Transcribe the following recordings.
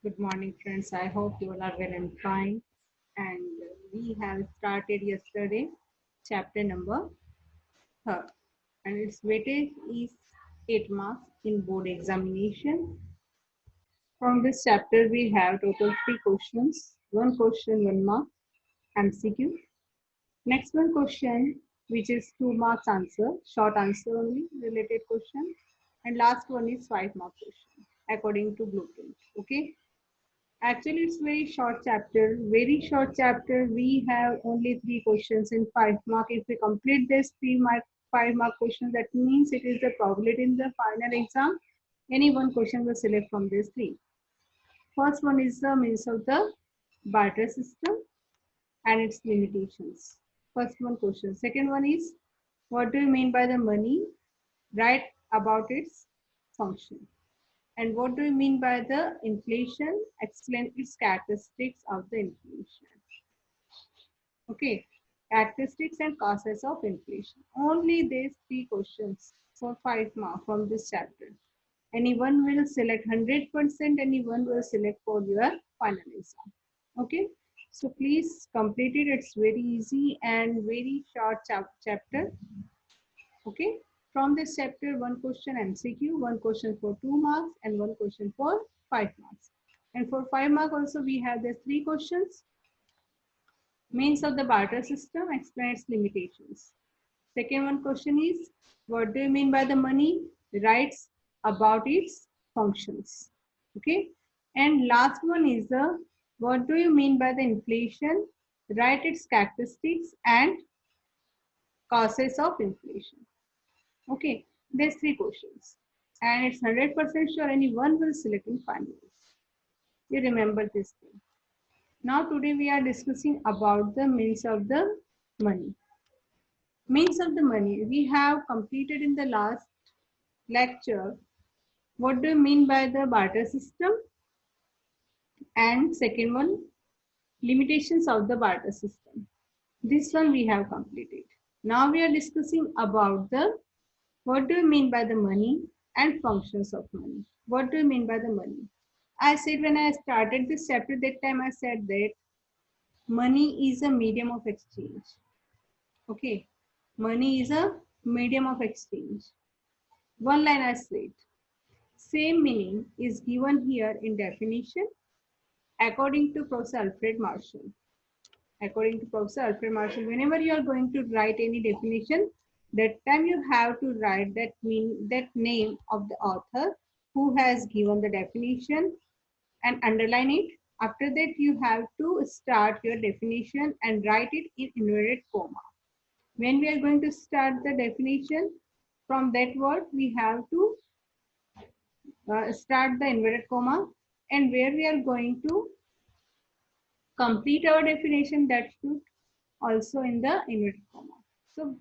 Good morning, friends. I hope you all are well and fine. And we have started yesterday chapter number third, and its weightage is 8 marks in board examination. From this chapter, we have total 3 questions. One question, 1 mark, MCQ. Next one question, which is 2 marks answer, short answer only, related question. And last one is 5 mark question, according to blueprint. Okay. Actually, it's very short chapter. Very short chapter. We have only 3 questions in 5 mark. If we complete this 3 mark, 5 mark question, that means it is the probability in the final exam. Any one question will select from these three. First one is the means of the barter system and its limitations. First one question. Second one is what do you mean by the money? Write about its function. And what do you mean by the inflation? Explain its characteristics of the inflation. Okay, characteristics and causes of inflation. Only these 3 questions for 5 marks from this chapter. Anyone will select 100%, anyone will select for your final exam. Okay, so please complete it. It's very easy and very short chapter. Okay, from this chapter, 1 question MCQ, 1 question for 2 marks, and 1 question for 5 marks. And for 5 mark also, we have the 3 questions. Means of the barter system, explain its limitations. Second one question is, what do you mean by the money? Writes about its functions. Okay. And last one is the, what do you mean by the inflation? Write its characteristics and causes of inflation. Okay, there's 3 questions. And it's 100% sure anyone will select in finals. You remember this thing. Now today we are discussing about the means of the money. Means of the money. We have completed in the last lecture. What do you mean by the barter system? And second one, limitations of the barter system. This one we have completed. Now we are discussing about the what do you mean by the money and functions of money? What do you mean by the money? I said when I started this chapter, that time I said that money is a medium of exchange. Okay, money is a medium of exchange. One line I said. Same meaning is given here in definition according to Professor Alfred Marshall. According to Professor Alfred Marshall, whenever you are going to write any definition, that time you have to write that name of the author who has given the definition and underline it. After that, you have to start your definition and write it in inverted comma. When we are going to start the definition from that word, we have to start the inverted comma, and where we are going to complete our definition, that should also in the inverted comma. So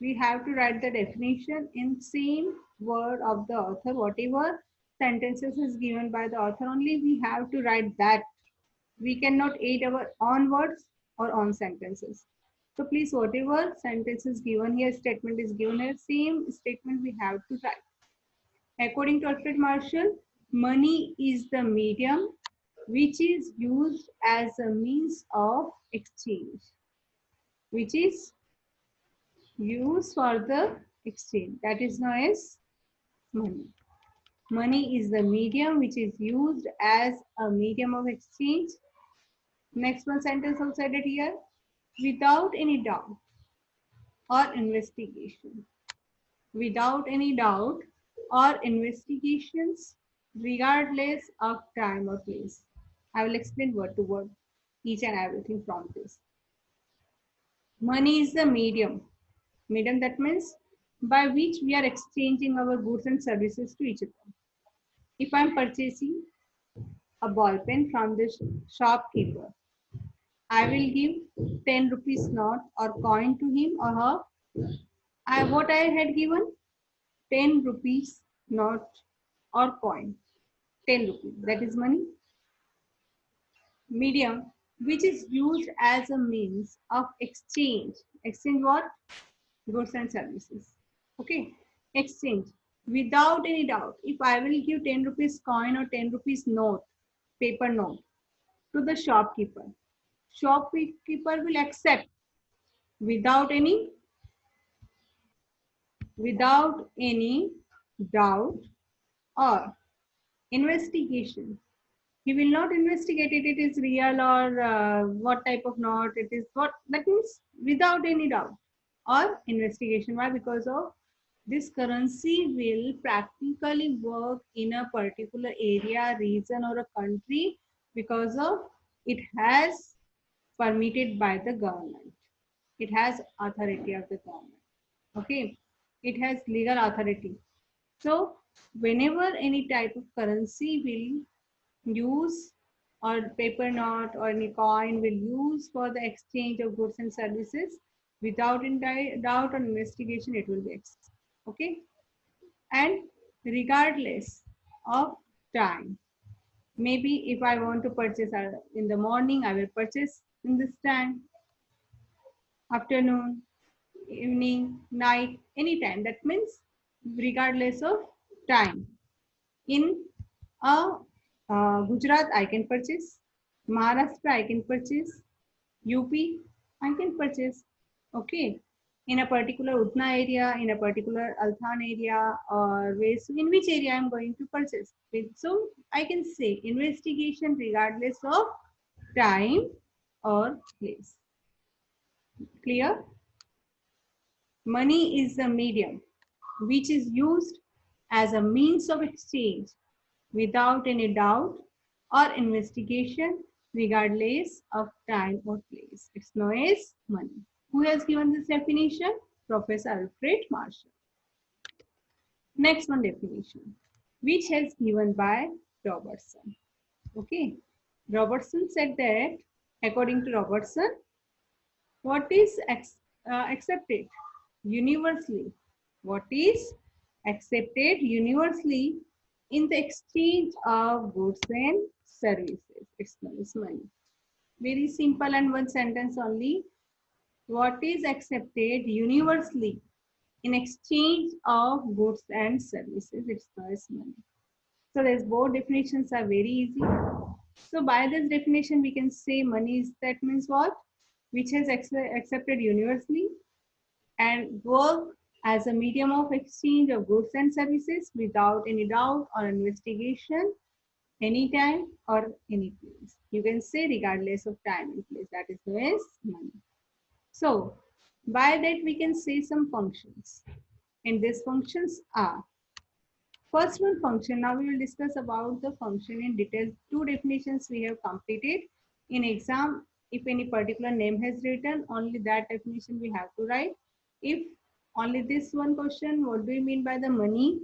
we have to write the definition in same word of the author. Whatever sentences is given by the author only, we have to write that. We cannot add our own words or own sentences. So please, whatever sentence is given here, statement is given here, same statement we have to write. According to Alfred Marshall, money is the medium which is used as a means of exchange, which is used for the exchange. That is known as money. Money is the medium which is used as a medium of exchange. Next one sentence outside it here. Without any doubt or investigation. Without any doubt or investigations, regardless of time or place. I will explain word to word each and everything from this. Money is the medium. Medium, that means by which we are exchanging our goods and services to each other. If I am purchasing a ball pen from the shopkeeper, I will give 10 rupees note or coin to him or her. What I had given? 10 rupees note or coin. 10 rupees, that is money. Medium, which is used as a means of exchange. Exchange what? Goods and services. Okay, exchange. Without any doubt, if I will give 10 rupees coin or 10 rupees note, paper note to the shopkeeper. Shopkeeper will accept without any doubt or investigation. He will not investigate it is real or what type of note it is. What that means without any doubt or investigation. Why? Because of this currency will practically work in a particular area, region, or a country because of it has permitted by the government. It has authority of the government. Okay, it has legal authority. So whenever any type of currency will use or paper note or any coin will use for the exchange of goods and services without doubt or investigation, it will be accepted. Okay, and regardless of time, maybe if I want to purchase in the morning, I will purchase in this time, afternoon, evening, night, anytime. That means regardless of time. In Gujarat, I can purchase. Maharashtra, I can purchase. UP, I can purchase. Okay. In a particular Utna area, in a particular Althan area, or in which area I'm going to purchase. So I can say investigation regardless of time or place. Clear? Money is the medium which is used as a means of exchange without any doubt or investigation regardless of time or place. It's known as money. Who has given this definition? Professor Alfred Marshall. Next one definition, which has given by Robertson. Okay, Robertson said that according to Robertson, what is accepted universally? What is accepted universally in the exchange of goods and services? It's known as money. Very simple and one sentence only. What is accepted universally in exchange of goods and services? It's known as money. So there's both definitions are very easy. So by this definition, we can say money is, that means what? Which has accepted universally and work as a medium of exchange of goods and services without any doubt or investigation, anytime or any place. You can say regardless of time and place. That is known as money. So by that we can say some functions. And these functions are, first one, function. Now we will discuss about the function in detail. Two definitions we have completed. In exam, if any particular name has written, only that definition we have to write. If only this one question, what do you mean by the money?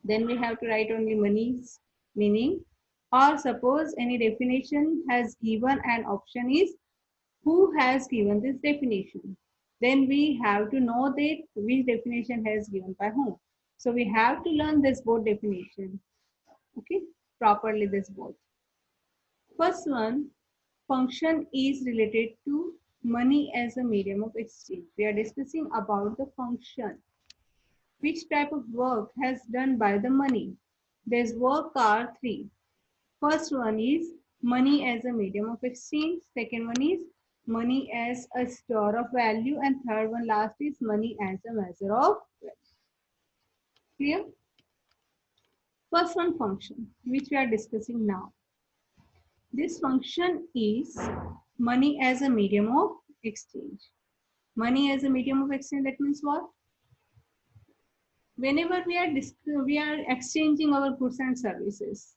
Then we have to write only money's meaning. Or suppose any definition has given an option is who has given this definition. Then we have to know that which definition has given by whom. So we have to learn this both definition. Okay, properly this both. First one, function is related to money as a medium of exchange. We are discussing about the function. Which type of work has done by the money? There's work are three. First one is money as a medium of exchange. Second one is money as a store of value. And third one last is money as a measure of wealth. Clear? First one, function, which we are discussing now. This function is money as a medium of exchange. Money as a medium of exchange, that means what? Whenever we are exchanging our goods and services,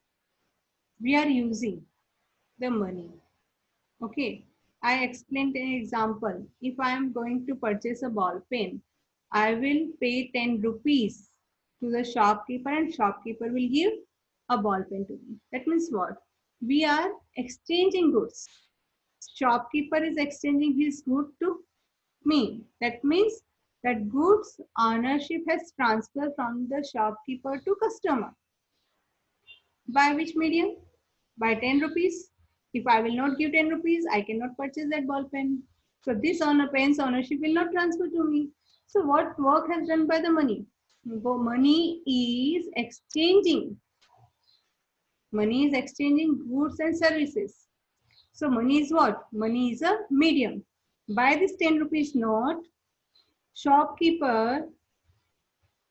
we are using the money. Okay, I explained an example. If I am going to purchase a ball pen, I will pay 10 rupees to the shopkeeper and shopkeeper will give a ball pen to me. That means what? We are exchanging goods. Shopkeeper is exchanging his good to me. That means that goods ownership has transferred from the shopkeeper to customer. By which medium? By 10 rupees. If I will not give 10 rupees, I cannot purchase that ball pen. So this pen's ownership will not transfer to me. So what work has done by the money? Money is exchanging Money is exchanging goods and services. So money is what? Money is a medium. By this 10 rupees note, shopkeeper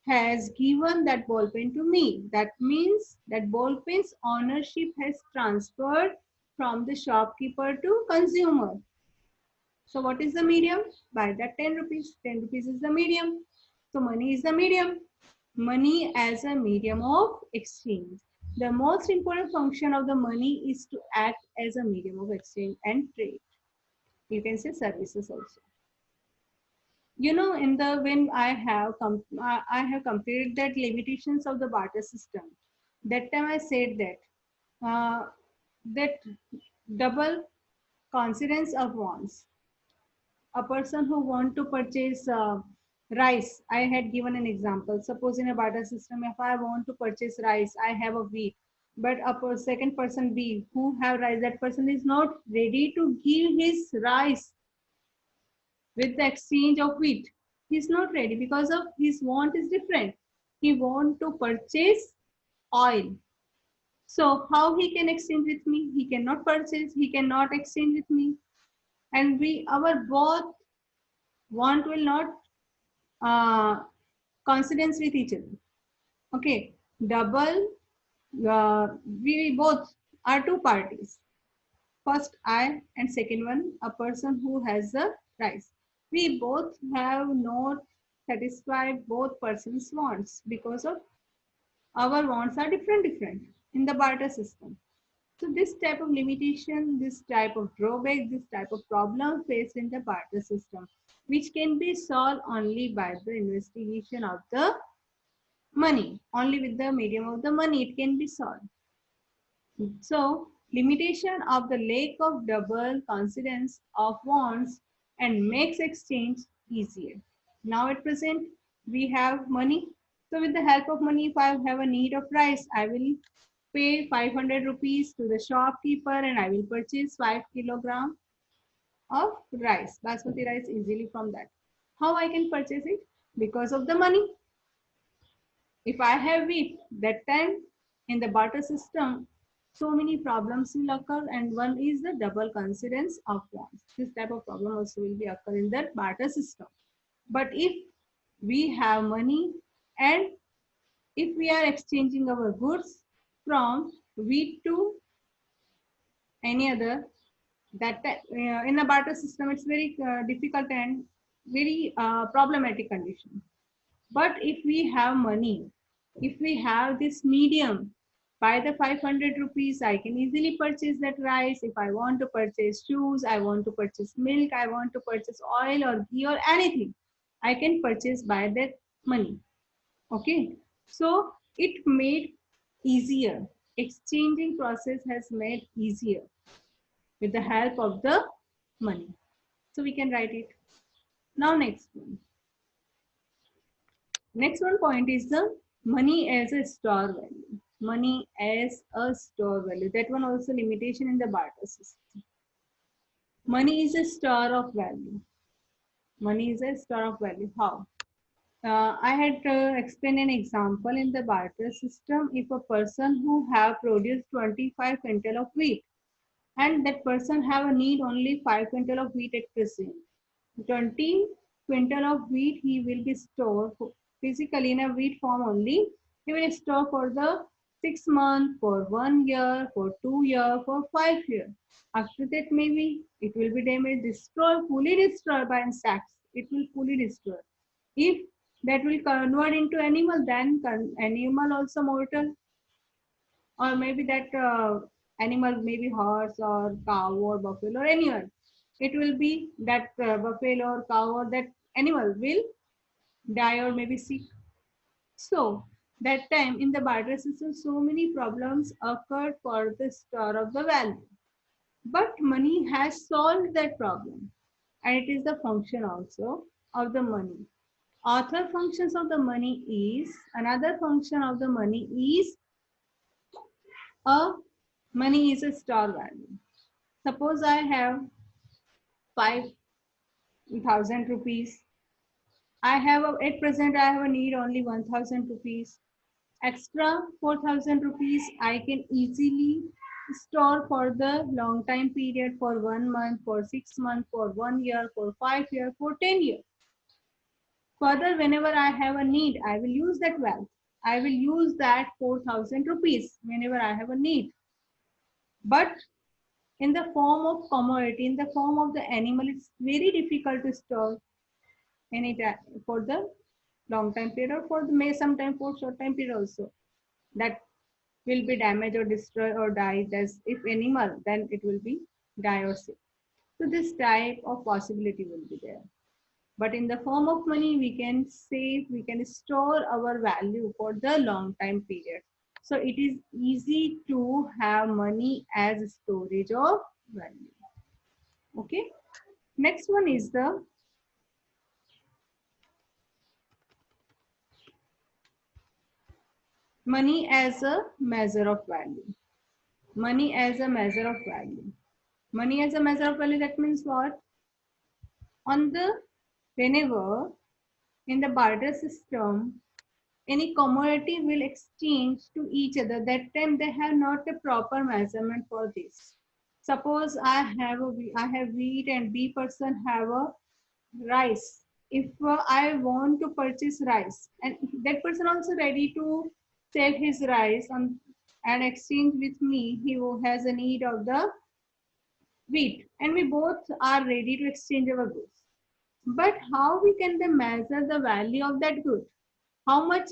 has given that ball pen to me. That means that ball pen's ownership has transferred from the shopkeeper to consumer. So what is the medium? By that 10 rupees. 10 rupees is the medium. So money is the medium. Money as a medium of exchange. The most important function of the money is to act as a medium of exchange and trade. You can say services also. You know, in the when I have completed that limitations of the barter system. That time I said that double coincidence of wants. A person who want to purchase rice, I had given an example. Suppose in a barter system, if I want to purchase rice, I have a wheat, but second person B who have rice, that person is not ready to give his rice with the exchange of wheat. He's not ready because of his want is different. He want to purchase oil. So how he can exchange with me? He cannot purchase, he cannot exchange with me. And we our both want will not coincidence with each other. Okay, double, we both are two parties. First I and second one, a person who has the rice. We both have not satisfied both persons' wants because of our wants are different in the barter system. So this type of limitation, this type of drawback, this type of problem faced in the barter system, which can be solved only by the investigation of the money. Only with the medium of the money it can be solved. So limitation of the lack of double coincidence of wants and makes exchange easier. Now at present we have money. So with the help of money, if I have a need of rice, I will pay 500 rupees to the shopkeeper and I will purchase 5 kilogram of rice, basmati rice easily from that. How I can purchase it? Because of the money. If I have wheat, that time in the barter system, so many problems will occur, and one is the double coincidence of wants. This type of problem also will be occur in the barter system. But if we have money and if we are exchanging our goods from wheat to any other, that in a barter system it's very difficult and very problematic condition. But if we have money, if we have this medium, by the 500 rupees, I can easily purchase that rice. If I want to purchase shoes, I want to purchase milk, I want to purchase oil or ghee or anything, I can purchase by that money. Okay. So it made easier. Exchanging process has made easier with the help of the money. So we can write it. Now next one. Next one point is the money as a store value. Money as a store value. That one also limitation in the barter system. Money is a store of value. Money is a store of value. How? I had explained an example in the barter system. If a person who have produced 25 quintal of wheat and that person have a need only 5 quintal of wheat at present, 20 quintal of wheat he will be stored physically in a wheat form only. He will store for the 6 months, for 1 year, for 2 years, for 5 years. After that, maybe it will be damaged, destroyed, fully destroyed by insects. It will fully destroy. If that will convert into animal, then animal also mortal, or maybe that animal, maybe horse or cow or buffalo or anyone, it will be that buffalo or cow or that animal will die or maybe sick. So that time in the barter system, so many problems occurred for the store of the value. But money has solved that problem, and it is the function also of the money. Author functions of the money is, another function of the money is a money is a store value. Suppose I have 5,000 rupees. I have at present I have a need only 1,000 rupees. Extra 4,000 rupees I can easily store for the long time period, for 1 month, for 6 months, for 1 year, for 5 years, for 10 years. Further, whenever I have a need, I will use that wealth. I will use that 4,000 rupees whenever I have a need. But in the form of commodity, in the form of the animal, it's very difficult to store any time for the long time period, or for the may sometime for short time period also. That will be damaged or destroyed or died. As if animal, then it will be die or sick. So this type of possibility will be there. But in the form of money, we can save, we can store our value for the long time period. So it is easy to have money as storage of value. Okay. Next one is the money as a measure of value. Money as a measure of value. Money as a measure of value, that means what? On the whenever in the barter system, any commodity will exchange to each other, that time they have not a proper measurement for this. Suppose I have wheat and B person have a rice. If I want to purchase rice, and that person also ready to sell his rice on and exchange with me, he who has a need of the wheat, and we both are ready to exchange our goods. But how we can then measure the value of that good? How much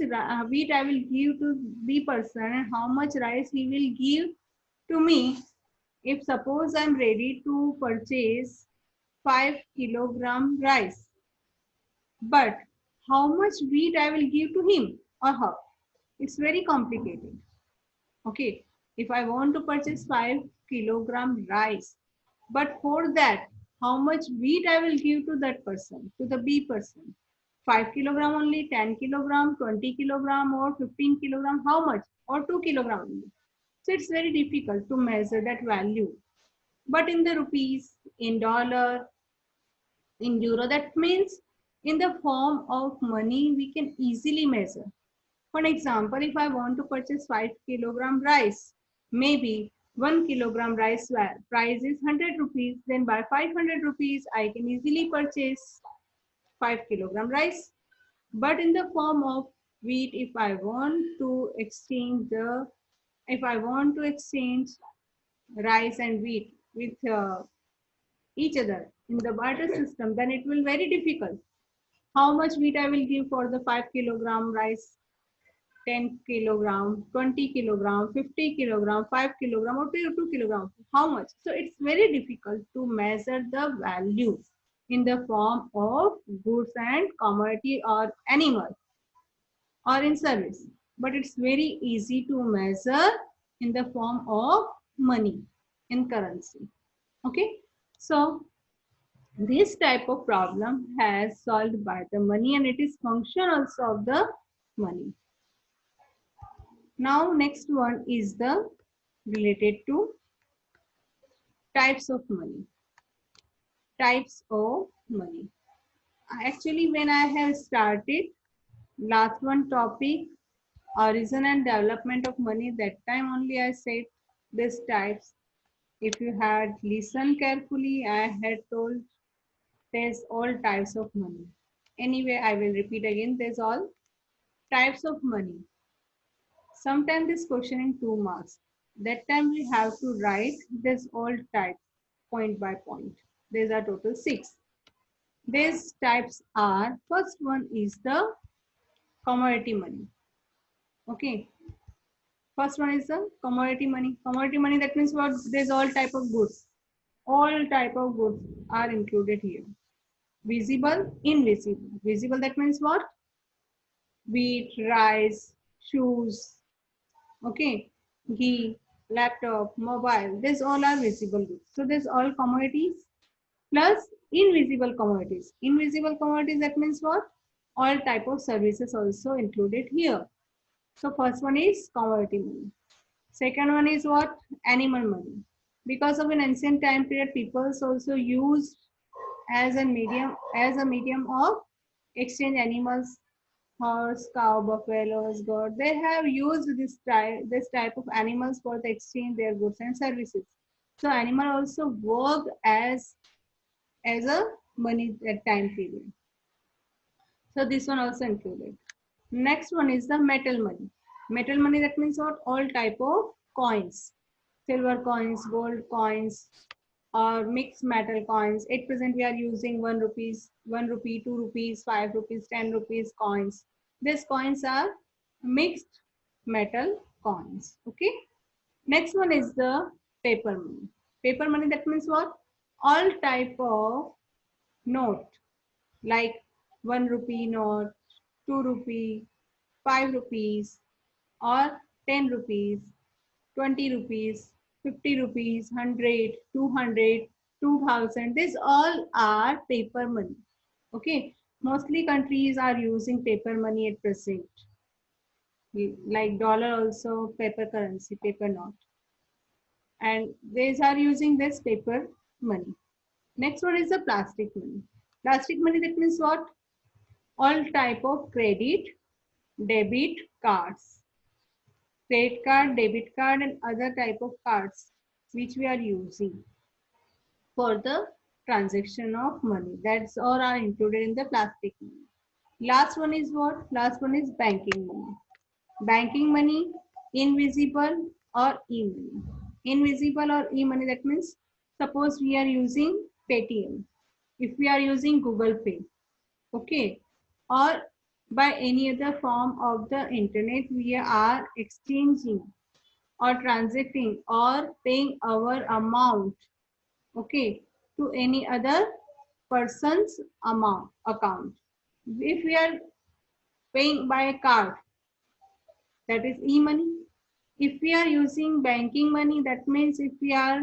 wheat I will give to B person and how much rice he will give to me. If suppose I'm ready to purchase 5 kilogram rice, but how much wheat I will give to him or her? It's very complicated. Okay, if I want to purchase 5 kilogram rice, but for that, how much wheat I will give to that person, to the B person? 5 kilogram only, 10 kilogram, 20 kilogram, or 15 kilogram, how much? Or 2 kilogram only. So it's very difficult to measure that value. But in the rupees, in dollar, in euro, that means in the form of money, we can easily measure. For example, if I want to purchase 5 kilogram rice, maybe 1 kilogram rice price is 100 rupees, then by 500 rupees, I can easily purchase 5 kilogram rice. But in the form of wheat, if I want to exchange rice and wheat with each other in the barter system, then it will very difficult. How much wheat I will give for the 5 kilogram rice, 10 kilogram, 20 kilogram, 50 kilogram, 5 kilogram, or 2 kilogram? How much? So it's very difficult to measure the value in the form of goods and commodity or animal or in service. But it's very easy to measure in the form of money, in currency. Okay. So this type of problem has solved by the money, and it is function also of the money. Now next one is the related to types of money. Types of money. Actually, when I have started last one topic, origin and development of money, that time only I said these types. If you had listened carefully, I had told there's all types of money. Anyway, I will repeat again. There's all types of money. Sometimes this question in 2 marks. That time we have to write this all types point by point. These are total 6. These types are, first one is the commodity money. Okay. First one is the commodity money. Commodity money, that means what? There's all type of goods. All type of goods are included here. Visible, invisible. Visible, that means what? Wheat, rice, shoes, okay, ghee, laptop, mobile. These all are visible goods. So there's all commodities plus invisible commodities. Invisible commodities, that means what? All type of services also included here. So first one is commodity money. Second one is what? Animal money. Because of an ancient time period, people also used as a medium of exchange animals horse, cow, buffaloes, goat. They have used this type of animals for the exchange their goods and services. So animal also worked as a money at time period. So this one also included. Next one is the metal money. Metal money, that means what? All type of coins, silver coins, gold coins, or mixed metal coins. At present, we are using 1 rupees, 1 rupee, 2 rupees, 5 rupees, 10 rupees coins. These coins are mixed metal coins. Okay. Next one is the paper money. Paper money, that means what? All type of note, like 1 rupee note, 2 rupee, 5 rupees, or 10 rupees, 20 rupees, 50 rupees, 100, 200, 2000. These all are paper money. Okay. Mostly countries are using paper money at present. Like dollar also paper currency, paper note. And these are using this paper money. Next one is the plastic money. Plastic money, that means what? All type of credit, debit cards, credit card, debit card, and other type of cards which we are using for the transaction of money. That's all are included in the plastic money. Last one is what? Last one is banking money. Banking money, invisible or e-money. Invisible or e-money, that means suppose we are using Paytm. If we are using Google Pay, okay, or by any other form of the internet, we are exchanging or transacting or paying our amount, okay, to any other person's amount account. If we are paying by a card, that is e-money. If we are using banking money, that means if we are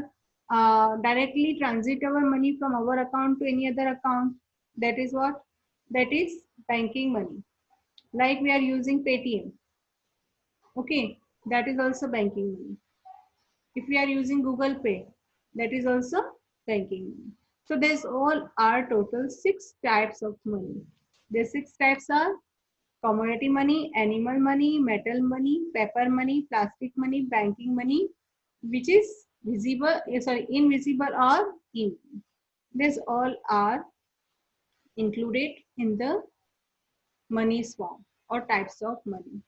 directly transit our money from our account to any other account, that is what? That is banking money. Like we are using Paytm, okay, that is also banking money. If we are using Google Pay, that is also banking money. So there's all are total 6 types of money. The 6 types are commodity money, animal money, metal money, paper money, plastic money, banking money, which is visible, invisible or in. These all are included in the money form or types of money.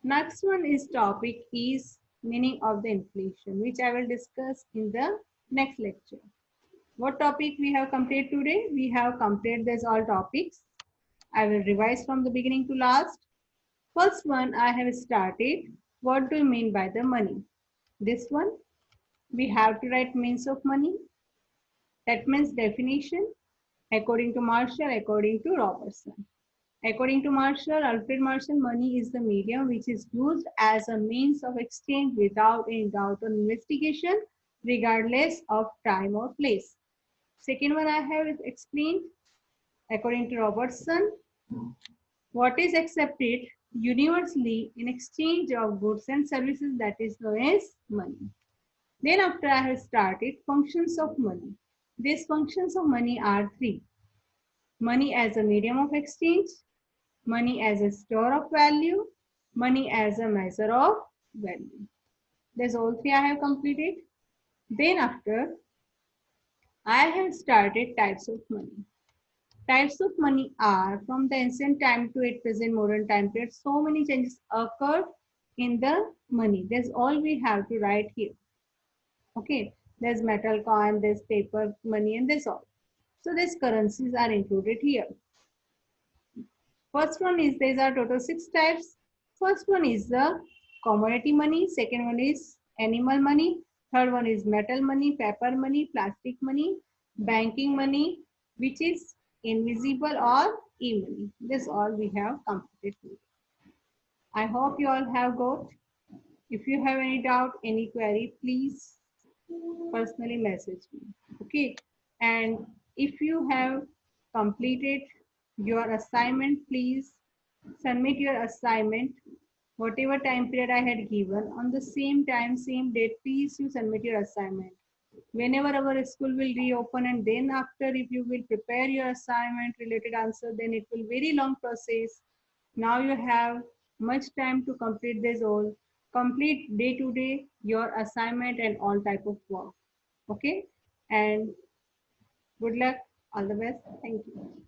Next one is topic is meaning of the inflation, which I will discuss in the next lecture. What topic we have completed today? We have completed these all topics. I will revise from the beginning to last. First one I have started. What do you mean by the money? This one, we have to write means of money. That means definition according to Marshall, according to Robertson. According to Marshall, Alfred Marshall, money is the medium which is used as a means of exchange without any doubt or investigation, regardless of time or place. Second one I have explained. According to Robertson, what is accepted universally in exchange of goods and services, that is known as money. Then after I have started functions of money. These functions of money are 3. Money as a medium of exchange, money as a store of value, money as a measure of value. There's all 3 I have completed. Then after I have started types of money. Types of money are from the ancient time to at present modern time period. So many changes occurred in the money. That's all we have to write here. Okay, there's metal coin, there's paper money, and there's all. So these currencies are included here. First one is, these are total 6 types. First one is the commodity money. Second one is animal money. Third one is metal money, paper money, plastic money, banking money, which is invisible or e-money. This all we have completed. I hope you all have got. If you have any doubt, any query, please personally message me. Okay. And if you have completed your assignment, please submit your assignment whatever time period I had given on the same time, same date. Please you submit your assignment. Whenever our school will reopen, and then after if you will prepare your assignment related answer, then it will very long process. Now you have much time to complete this all. Complete day to day your assignment and all type of work. Okay, and good luck. All the best. Thank you.